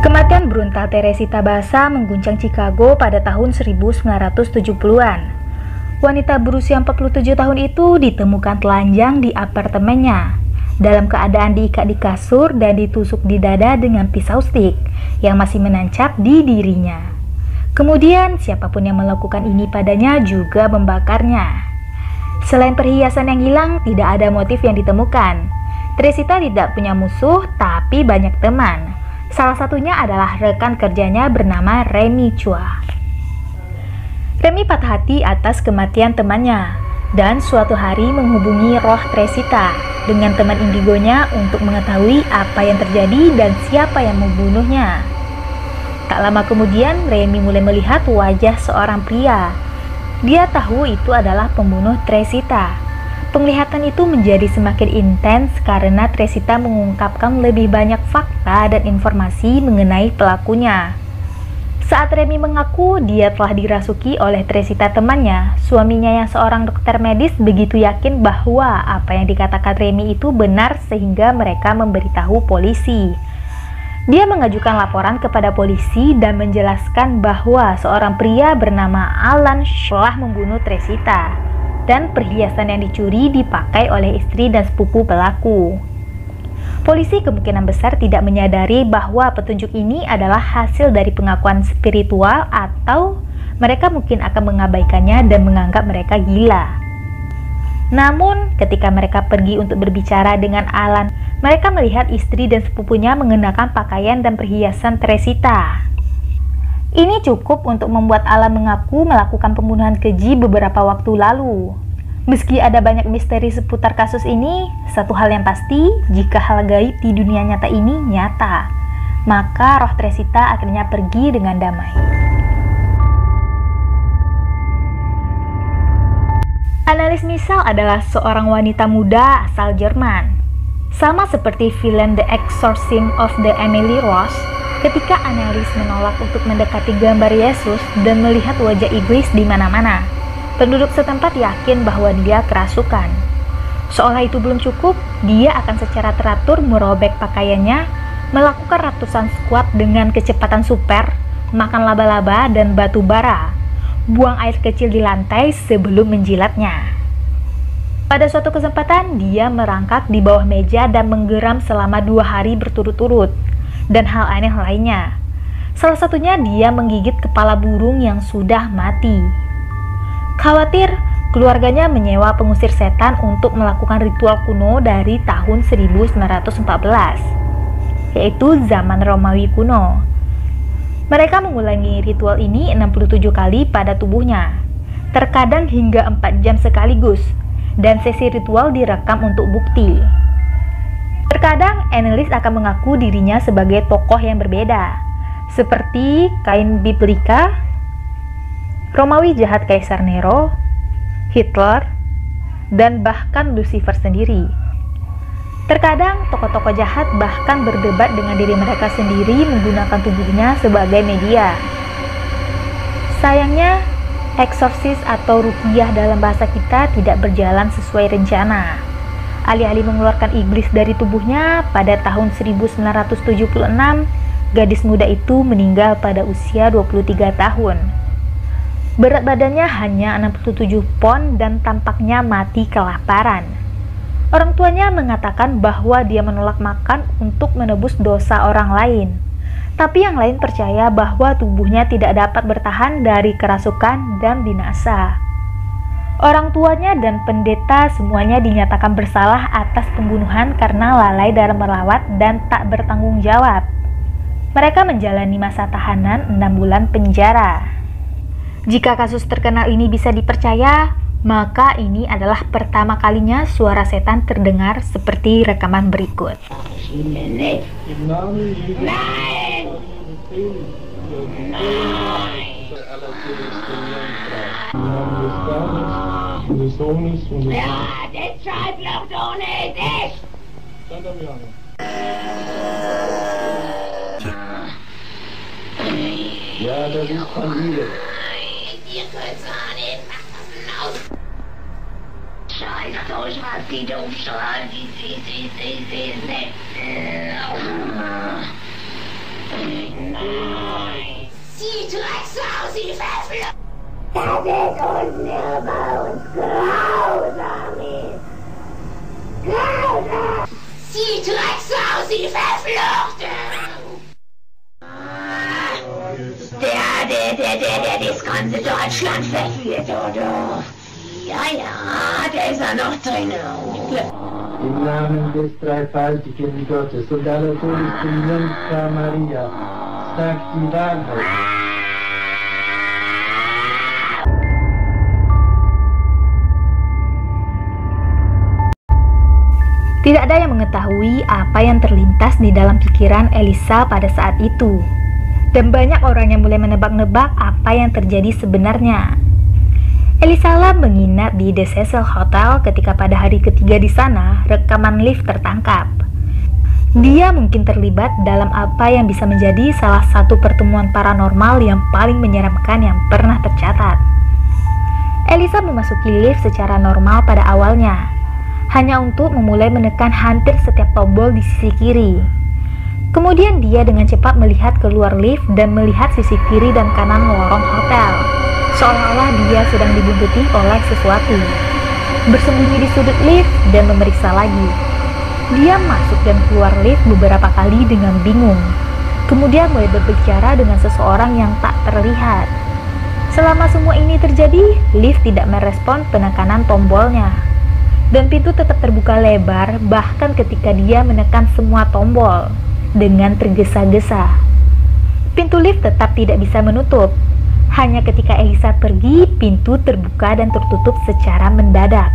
Kematian brutal Teresita Basa mengguncang Chicago pada tahun 1970-an. Wanita berusia 47 tahun itu ditemukan telanjang di apartemennya, dalam keadaan diikat di kasur dan ditusuk di dada dengan pisau stik yang masih menancap di dirinya. Kemudian siapapun yang melakukan ini padanya juga membakarnya. Selain perhiasan yang hilang, tidak ada motif yang ditemukan. Teresita tidak punya musuh, tapi banyak teman. Salah satunya adalah rekan kerjanya bernama Remy Chua. Remy patah hati atas kematian temannya dan suatu hari menghubungi roh Teresita dengan teman indigonya untuk mengetahui apa yang terjadi dan siapa yang membunuhnya. Tak lama kemudian, Remy mulai melihat wajah seorang pria. Dia tahu itu adalah pembunuh Teresita. Penglihatan itu menjadi semakin intens karena Teresita mengungkapkan lebih banyak fakta dan informasi mengenai pelakunya. Saat Remy mengaku dia telah dirasuki oleh Teresita temannya, suaminya yang seorang dokter medis begitu yakin bahwa apa yang dikatakan Remy itu benar sehingga mereka memberitahu polisi. Dia mengajukan laporan kepada polisi dan menjelaskan bahwa seorang pria bernama Alan telah membunuh Teresita dan perhiasan yang dicuri dipakai oleh istri dan sepupu pelaku. Polisi kemungkinan besar tidak menyadari bahwa petunjuk ini adalah hasil dari pengakuan spiritual atau mereka mungkin akan mengabaikannya dan menganggap mereka gila. Namun, ketika mereka pergi untuk berbicara dengan Alan, mereka melihat istri dan sepupunya mengenakan pakaian dan perhiasan Teresita. Ini cukup untuk membuat Alan mengaku melakukan pembunuhan keji beberapa waktu lalu. Meski ada banyak misteri seputar kasus ini, satu hal yang pasti, jika hal gaib di dunia nyata ini nyata, maka roh Teresita akhirnya pergi dengan damai. Annelies Michel adalah seorang wanita muda asal Jerman. Sama seperti film The Exorcism of the Emily Rose, ketika Annelies menolak untuk mendekati gambar Yesus dan melihat wajah iblis di mana-mana, penduduk setempat yakin bahwa dia kerasukan. Seolah itu belum cukup, dia akan secara teratur merobek pakaiannya, melakukan ratusan squat dengan kecepatan super, makan laba-laba dan batu bara, buang air kecil di lantai sebelum menjilatnya. Pada suatu kesempatan, dia merangkak di bawah meja dan menggeram selama 2 hari berturut-turut, dan hal aneh lainnya. Salah satunya dia menggigit kepala burung yang sudah mati. Khawatir, keluarganya menyewa pengusir setan untuk melakukan ritual kuno dari tahun 1914, yaitu zaman Romawi kuno. Mereka mengulangi ritual ini 67 kali pada tubuhnya, terkadang hingga 4 jam sekaligus, dan sesi ritual direkam untuk bukti. Terkadang Annelies akan mengaku dirinya sebagai tokoh yang berbeda, seperti Kain Biblika, Romawi jahat Kaisar Nero, Hitler, dan bahkan Lucifer sendiri. Terkadang tokoh-tokoh jahat bahkan berdebat dengan diri mereka sendiri menggunakan tubuhnya sebagai media. Sayangnya, eksorsis atau ruqyah dalam bahasa kita tidak berjalan sesuai rencana. Alih-alih mengeluarkan iblis dari tubuhnya, pada tahun 1976, gadis muda itu meninggal pada usia 23 tahun. Berat badannya hanya 67 pon dan tampaknya mati kelaparan. Orang tuanya mengatakan bahwa dia menolak makan untuk menebus dosa orang lain. Tapi yang lain percaya bahwa tubuhnya tidak dapat bertahan dari kerasukan dan binasa. Orang tuanya dan pendeta semuanya dinyatakan bersalah atas pembunuhan karena lalai dalam merawat dan tak bertanggung jawab. Mereka menjalani masa tahanan 6 bulan penjara. Jika kasus terkenal ini bisa dipercaya, maka ini adalah pertama kalinya suara setan terdengar seperti rekaman berikut. Ja, det schreibt doch nicht echt! Ja, das ist Familie. Ihr könnt's auch nicht machen. Scheiß euch, was die doof schreien. Sie ist nicht. Sieht Drecksau, sie verflucht! Das ist unsere bei uns grausam ist. Grausam! Sie Drecksau, sie verfluchten! Der das ganze Deutschland verführt, oder? Ja, der ist ja noch drin. Im Namen des dreifaltigen Gottes und aller Todessten Jungfrau Maria, sagt die Wahrheit. Tidak ada yang mengetahui apa yang terlintas di dalam pikiran Elisa pada saat itu. Dan banyak orang yang mulai menebak-nebak apa yang terjadi sebenarnya. Elisa Lam menginap di The Cecil Hotel ketika pada hari ketiga di sana rekaman lift tertangkap. Dia mungkin terlibat dalam apa yang bisa menjadi salah satu pertemuan paranormal yang paling menyeramkan yang pernah tercatat. Elisa memasuki lift secara normal pada awalnya, hanya untuk memulai menekan hampir setiap tombol di sisi kiri. Kemudian dia dengan cepat melihat keluar lift dan melihat sisi kiri dan kanan lorong hotel, seolah-olah dia sedang dibuntuti oleh sesuatu. Bersembunyi di sudut lift dan memeriksa lagi. Dia masuk dan keluar lift beberapa kali dengan bingung. Kemudian mulai berbicara dengan seseorang yang tak terlihat. Selama semua ini terjadi, lift tidak merespon penekanan tombolnya. Dan pintu tetap terbuka lebar bahkan ketika dia menekan semua tombol dengan tergesa-gesa. Pintu lift tetap tidak bisa menutup. Hanya ketika Elisa pergi, pintu terbuka dan tertutup secara mendadak.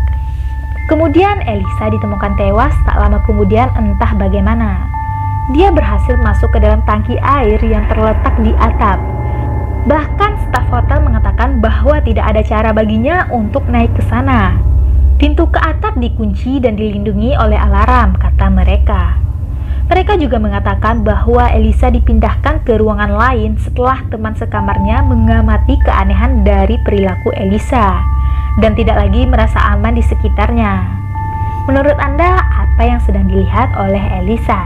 Kemudian Elisa ditemukan tewas tak lama kemudian entah bagaimana. Dia berhasil masuk ke dalam tangki air yang terletak di atap. Bahkan staf hotel mengatakan bahwa tidak ada cara baginya untuk naik ke sana. Pintu ke atap dikunci dan dilindungi oleh alarm, kata mereka. Mereka juga mengatakan bahwa Elisa dipindahkan ke ruangan lain setelah teman sekamarnya mengamati keanehan dari perilaku Elisa dan tidak lagi merasa aman di sekitarnya. Menurut Anda, apa yang sedang dilihat oleh Elisa?